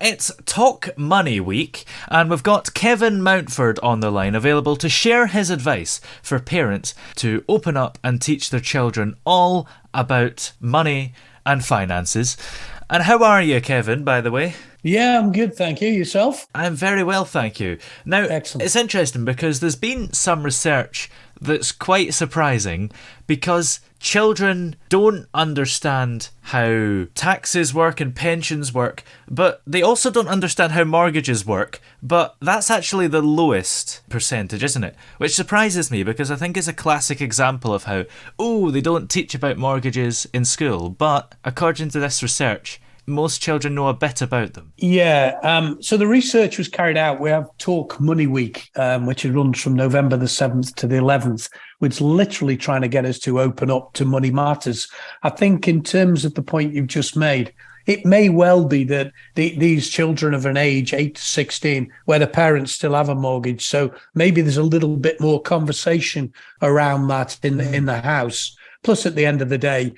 It's Talk Money Week, and we've got Kevin Mountford on the line, available to share his advice for parents to open up and teach their children all about money and finances. And how are you, Kevin, by the way? Yeah, I'm good, thank you. Yourself? I'm very well, thank you. Now, Excellent. it's interesting because there's been some research that's quite surprising because children don't understand how taxes work and pensions work, but they also don't understand how mortgages work. But that's actually the lowest percentage, isn't it? Which surprises me because I think it's a classic example of how, they don't teach about mortgages in school. But according to this research, most children know a bit about them. Yeah, so the research was carried out. We have Talk Money Week, which runs from November the 7th to the 11th, which is literally trying to get us to open up to money matters. I think in terms of the point you've just made, it may well be that these children of an age 8 to 16, where the parents still have a mortgage. So maybe there's a little bit more conversation around that in the house. Plus, at the end of the day,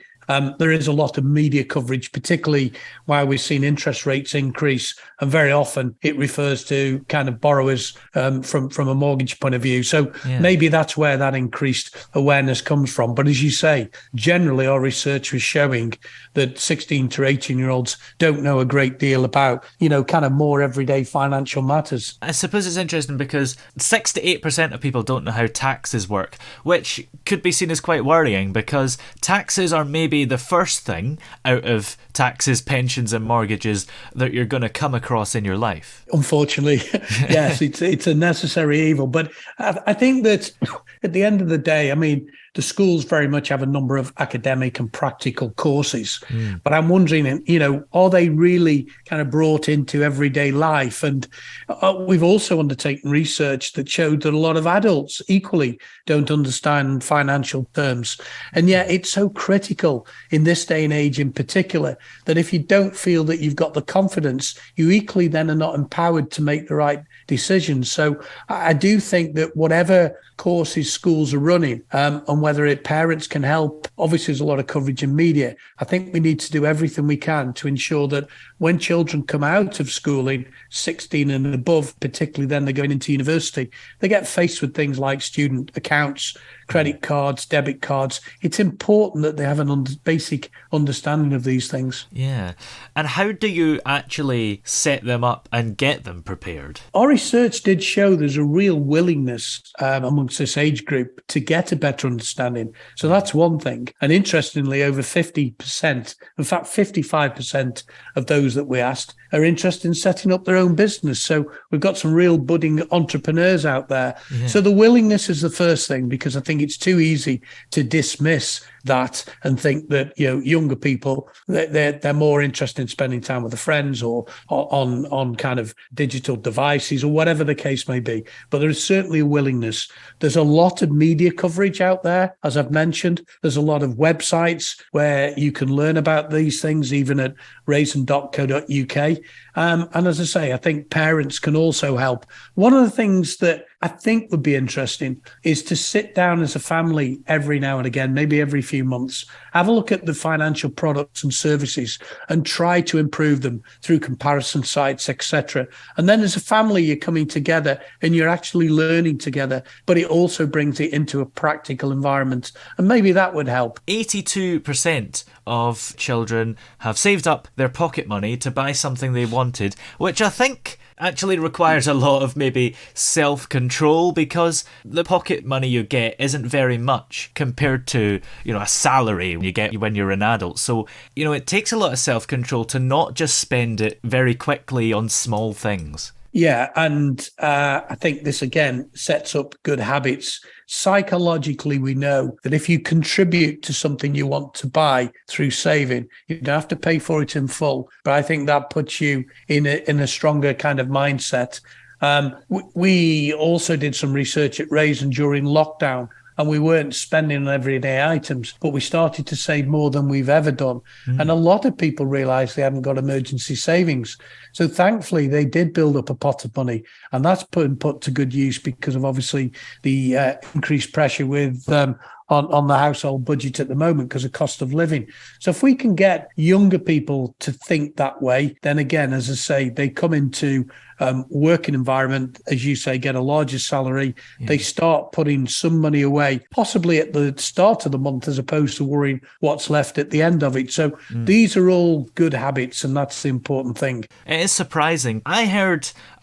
there is a lot of media coverage, particularly while we've seen interest rates increase. And very often it refers to kind of borrowers from a mortgage point of view. So maybe that's where that increased awareness comes from. But as you say, generally our research was showing that 16 to 18-year-olds don't know a great deal about, kind of more everyday financial matters. I suppose it's interesting because 6 to 8% of people don't know how taxes work, which could be seen as quite worrying because taxes are maybe the first thing out of taxes, pensions and mortgages that you're going to come across in your life. Unfortunately, yes, it's a necessary evil. But I think that at the end of the day, the schools very much have a number of academic and practical courses. But I'm wondering, are they really kind of brought into everyday life? And we've also undertaken research that showed that a lot of adults equally don't understand financial terms. And yet it's so critical in this day and age in particular that if you don't feel that you've got the confidence, you equally then are not empowered to make the right decisions. So I do think that whatever courses schools are running and whether parents can help, obviously there's a lot of coverage in media. I think we need to do everything we can to ensure that when children come out of schooling, 16 and above, particularly then they're going into university, they get faced with things like student accounts, credit cards, debit cards. It's important that they have a basic understanding of these things. Yeah. And how do you actually set them up and get them prepared? Our research did show there's a real willingness amongst this age group to get a better understanding. So that's one thing. And interestingly, over 50%, in fact, 55% of those that we asked are interested in setting up their own business. So we've got some real budding entrepreneurs out there. Yeah. So the willingness is the first thing, because I think it's too easy to dismiss that and think that younger people they're more interested in spending time with their friends or on kind of digital devices or whatever the case may be. But there is certainly a willingness. There's a lot of media coverage out there, as I've mentioned. There's a lot of websites where you can learn about these things, even at raisin.co.uk. And as I say, I think parents can also help. One of the things that I think would be interesting is to sit down as a family every now and again, maybe every few months, have a look at the financial products and services and try to improve them through comparison sites, etc. And then as a family, you're coming together and you're actually learning together, but it also brings it into a practical environment. And maybe that would help. 82% of children have saved up their pocket money to buy something they wanted, which I think actually requires a lot of maybe self-control, because the pocket money you get isn't very much compared to, a salary you get when you're an adult. So, it takes a lot of self-control to not just spend it very quickly on small things. Yeah, and I think this, again, sets up good habits. Psychologically, we know that if you contribute to something you want to buy through saving, you don't have to pay for it in full. But I think that puts you in a stronger kind of mindset. We also did some research at Raisin during lockdown, and we weren't spending on everyday items, but we started to save more than we've ever done. And a lot of people realised they haven't got emergency savings. So thankfully, they did build up a pot of money, and that's been put to good use because of obviously the increased pressure with on the household budget at the moment because of cost of living. So if we can get younger people to think that way, then again, as I say, they come into working environment, as you say, get a larger salary. Yeah. They start putting some money away, possibly at the start of the month, as opposed to worrying what's left at the end of it. So these are all good habits, and that's the important thing. It is surprising. I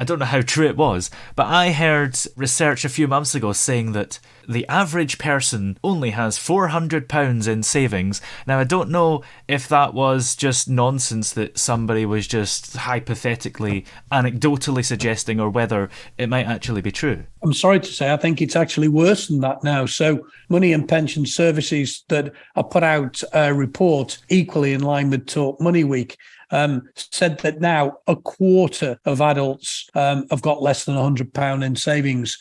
don't know how true it was, but I heard research a few months ago saying that the average person only has £400 in savings. Now, I don't know if that was just nonsense that somebody was just hypothetically, anecdotally suggesting, or whether it might actually be true. I'm sorry to say, I think it's actually worse than that now. So Money and Pension Services that are put out a report equally in line with Talk Money Week said that now a quarter of adults have got less than £100 in savings.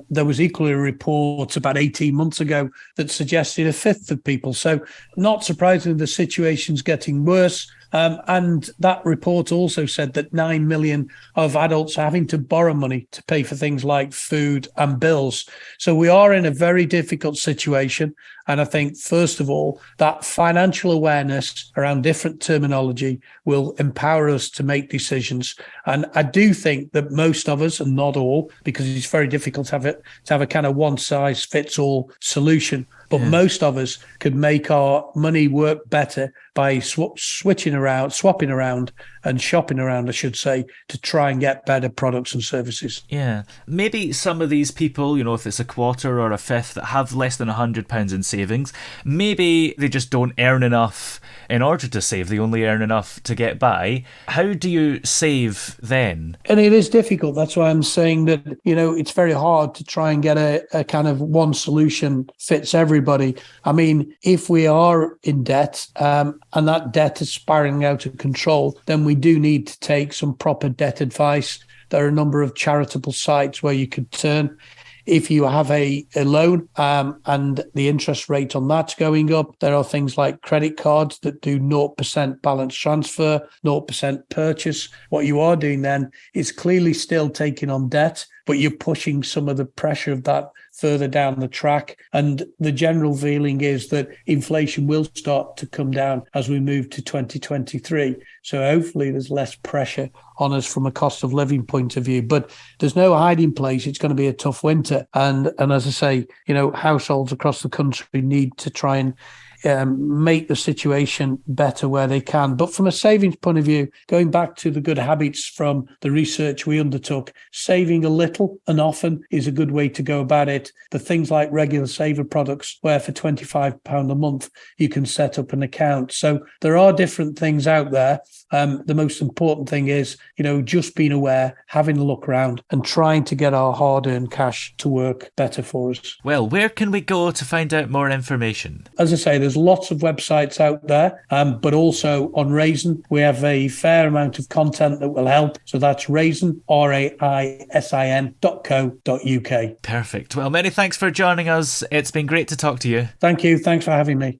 There was equally a report about 18 months ago that suggested a fifth of people. So not surprisingly, the situation's getting worse. And that report also said that 9 million of adults are having to borrow money to pay for things like food and bills. So we are in a very difficult situation. And I think, first of all, that financial awareness around different terminology will empower us to make decisions. And I do think that most of us, and not all, because it's very difficult to have a kind of one-size-fits-all solution, but most of us could make our money work better by swapping around and shopping around, I should say, to try and get better products and services. Yeah. Maybe some of these people, if it's a quarter or a fifth that have less than £100 in savings, maybe they just don't earn enough in order to save. They only earn enough to get by. How do you save then? And it is difficult. That's why I'm saying that, it's very hard to try and get a kind of one solution fits everybody. I mean, if we are in debt and that debt is spiraling out of control, then we do need to take some proper debt advice. There are a number of charitable sites where you could turn. If you have a loan and the interest rate on that's going up, there are things like credit cards that do 0% balance transfer, 0% purchase. What you are doing then is clearly still taking on debt, but you're pushing some of the pressure of that further down the track. And the general feeling is that inflation will start to come down as we move to 2023. So hopefully there's less pressure on us from a cost of living point of view. But there's no hiding place. It's going to be a tough winter. And as I say, households across the country need to try and make the situation better where they can. But from a savings point of view, going back to the good habits from the research we undertook, saving a little and often is a good way to go about it. The things like regular saver products, where for £25 a month, you can set up an account. So there are different things out there. The most important thing is, just being aware, having a look around and trying to get our hard-earned cash to work better for us. Well, where can we go to find out more information? As I say, there's lots of websites out there, but also on Raisin, we have a fair amount of content that will help. So that's Raisin, raisin.co.uk. Perfect. Well, many thanks for joining us. It's been great to talk to you. Thank you. Thanks for having me.